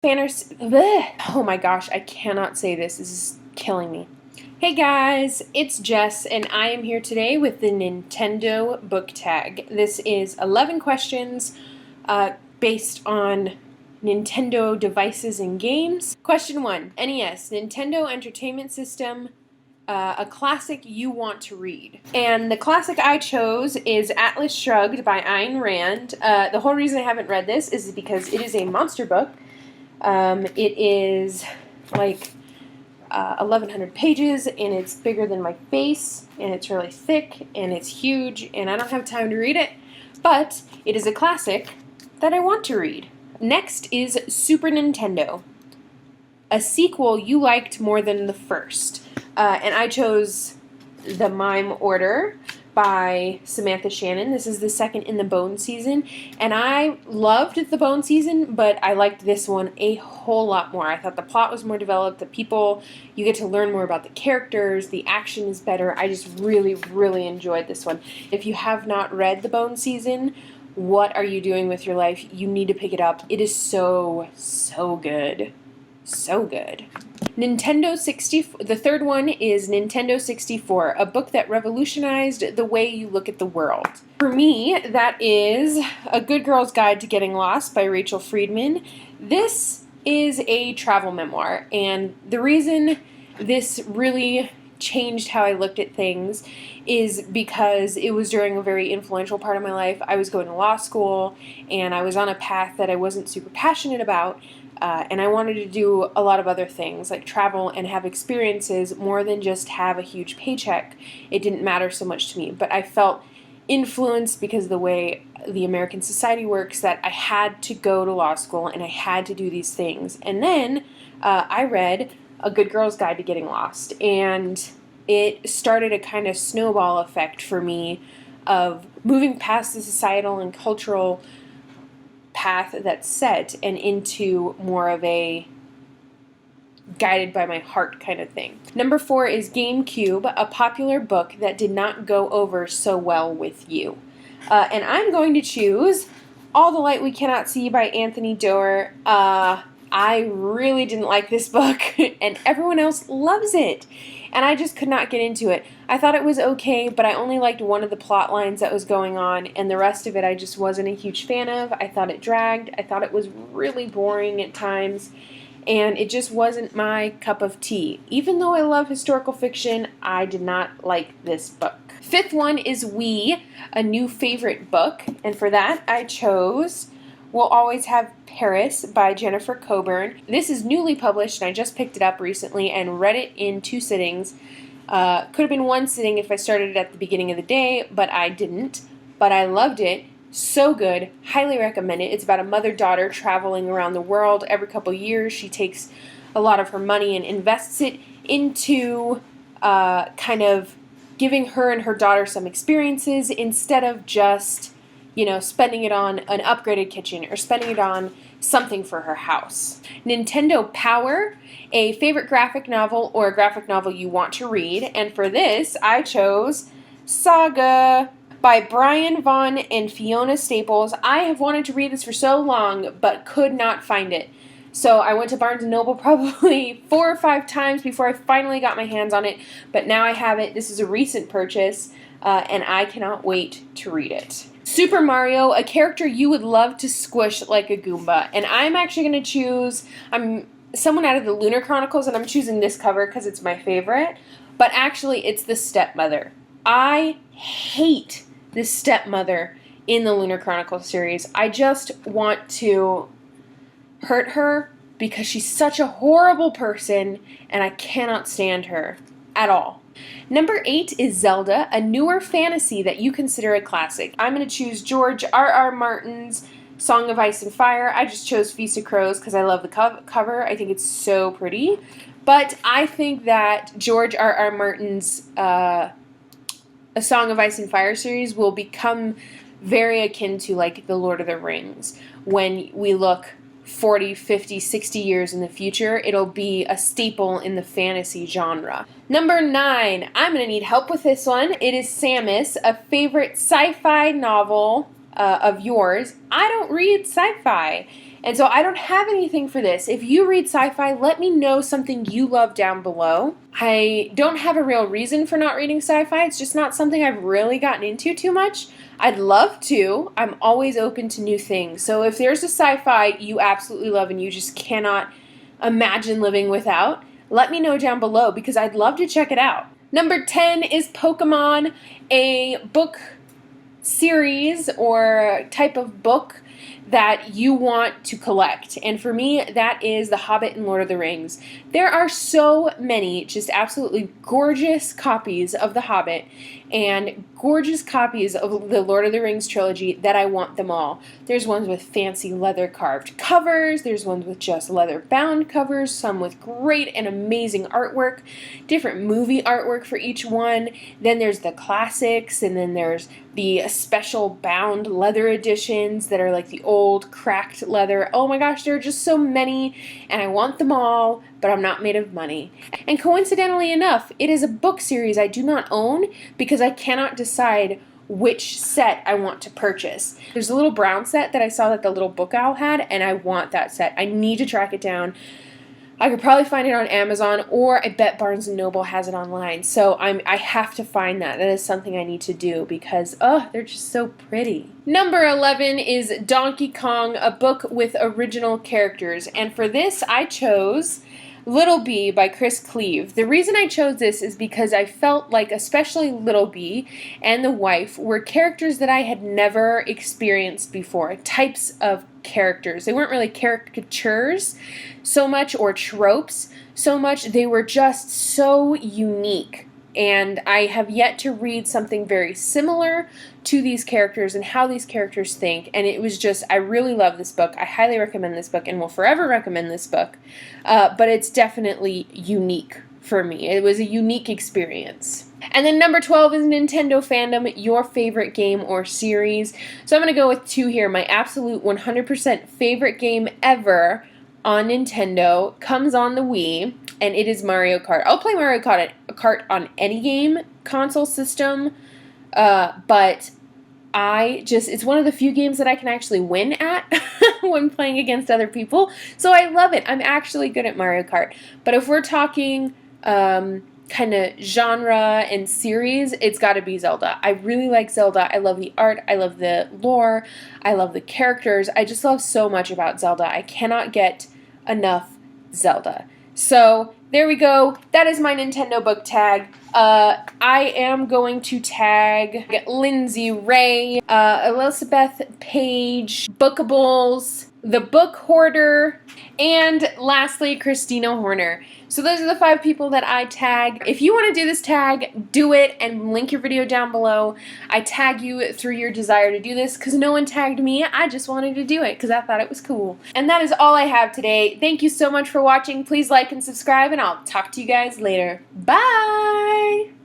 Oh my gosh, I cannot say this. This is killing me. Hey guys, it's Jess, and I am here today with the Nintendo book tag. This is 11 questions based on Nintendo devices and games. Question 1, NES, Nintendo Entertainment System, a classic you want to read. And the classic I chose is Atlas Shrugged by Ayn Rand. The whole reason I haven't read this is because it is a monster book. It is like 1,100 pages, and it's bigger than my face, and it's really thick, and it's huge, and I don't have time to read it, but it is a classic that I want to read. Next is Super Nintendo, a sequel you liked more than the first. And I chose The Mime Order by Samantha Shannon. This is the second in the Bone season, and I loved the Bone season, but I liked this one a whole lot more. I thought the plot was more developed, the people, you get to learn more about the characters, the action is better. I just really, really enjoyed this one. If you have not read the Bone season, what are you doing with your life? You need to pick it up. It is so, so good. So good. Nintendo 64. The third one is Nintendo 64, a book that revolutionized the way you look at the world. For me, that is A Good Girl's Guide to Getting Lost by Rachel Friedman. This is a travel memoir, and the reason this really changed how I looked at things is because it was during a very influential part of my life. I was going to law school, and I was on a path that I wasn't super passionate about. And I wanted to do a lot of other things, like travel and have experiences more than just have a huge paycheck. It didn't matter so much to me, but I felt influenced because of the way the American society works that I had to go to law school and I had to do these things. And then I read A Good Girl's Guide to Getting Lost, and it started a kind of snowball effect for me of moving past the societal and cultural path that's set and into more of a guided by my heart kind of thing. Number 4 is GameCube, a popular book that did not go over so well with you. And I'm going to choose All the Light We Cannot See by Anthony Doerr. I really didn't like this book, and everyone else loves it. And I just could not get into it. I thought it was okay, but I only liked one of the plot lines that was going on, and the rest of it I just wasn't a huge fan of. I thought it dragged. I thought it was really boring at times, and it just wasn't my cup of tea. Even though I love historical fiction, I did not like this book. Fifth one is We, a new favorite book, and for that I chose We'll Always Have Paris by Jennifer Coburn. This is newly published, and I just picked it up recently and read it in 2 sittings. Could have been 1 sitting if I started it at the beginning of the day, but I didn't. But I loved it. So good. Highly recommend it. It's about a mother-daughter traveling around the world. Every couple years, she takes a lot of her money and invests it into kind of giving her and her daughter some experiences instead of just spending it on an upgraded kitchen or spending it on something for her house. Nintendo Power, a favorite graphic novel or a graphic novel you want to read. And for this, I chose Saga by Brian Vaughan and Fiona Staples. I have wanted to read this for so long, but could not find it. So I went to Barnes & Noble probably 4 or 5 times before I finally got my hands on it. But now I have it. This is a recent purchase, and I cannot wait to read it. Super Mario, a character you would love to squish like a Goomba. And I'm actually going to choose, I'm someone out of the Lunar Chronicles, and I'm choosing this cover because it's my favorite. But actually, it's the stepmother. I hate the stepmother in the Lunar Chronicles series. I just want to hurt her because she's such a horrible person, and I cannot stand her at all. Number 8 is Zelda, a newer fantasy that you consider a classic. I'm going to choose George R.R. Martin's Song of Ice and Fire. I just chose Feast of Crows because I love the cover. I think it's so pretty. But I think that George R.R. Martin's A Song of Ice and Fire series will become very akin to like The Lord of the Rings. When we look 40, 50, 60 years in the future, it'll be a staple in the fantasy genre. Number 9, I'm going to need help with this one. It is Samus, a favorite sci-fi novel of yours. I don't read sci-fi, And so I don't have anything for this. If you read sci-fi, let me know something you love down below. I don't have a real reason for not reading sci-fi. It's just not something I've really gotten into too much. I'd love to. I'm always open to new things. So if there's a sci-fi you absolutely love and you just cannot imagine living without, let me know down below because I'd love to check it out. Number 10 is Pokemon, a book series or type of book that you want to collect. And for me, that is The Hobbit and Lord of the Rings. There are so many just absolutely gorgeous copies of The Hobbit and gorgeous copies of the Lord of the Rings trilogy that I want them all. There's ones with fancy leather carved covers, there's ones with just leather bound covers, some with great and amazing artwork, different movie artwork for each one. Then there's the classics, and then there's the special bound leather editions that are like the old cracked leather. Oh my gosh, there are just so many, and I want them all, but I'm not made of money. And coincidentally enough, it is a book series I do not own because I cannot decide which set I want to purchase. There's a little brown set that I saw that the little book owl had, and I want that set. I need to track it down. I could probably find it on Amazon, or I bet Barnes & Noble has it online. So I have to find that. That is something I need to do because, they're just so pretty. Number 11 is Donkey Kong, a book with original characters. And for this, I chose Little Bee by Chris Cleave. The reason I chose this is because I felt like especially Little Bee and the wife were characters that I had never experienced before, types of characters. They weren't really caricatures so much or tropes so much. They were just so unique. And I have yet to read something very similar to these characters and how these characters think. And it was just, I really love this book. I highly recommend this book and will forever recommend this book. But it's definitely unique for me. It was a unique experience. And then number 12 is Nintendo Fandom, your favorite game or series. So I'm going to go with two here. My absolute 100% favorite game ever on Nintendo comes on the Wii, and it is Mario Kart. I'll play Mario Kart on any game console system, but it's one of the few games that I can actually win at when playing against other people, so I love it. I'm actually good at Mario Kart. But if we're talking kind of genre and series, it's got to be Zelda. I really like Zelda. I love the art. I love the lore. I love the characters. I just love so much about Zelda. I cannot get enough Zelda. So there we go. That is my Nintendo book tag. I am going to tag Lindsay Ray, Elizabeth Page, Bookables, The Book Hoarder, and lastly, Christina Horner. So those are the 5 people that I tag. If you want to do this tag, do it and link your video down below. I tag you through your desire to do this because no one tagged me. I just wanted to do it because I thought it was cool. And that is all I have today. Thank you so much for watching. Please like and subscribe, and I'll talk to you guys later. Bye!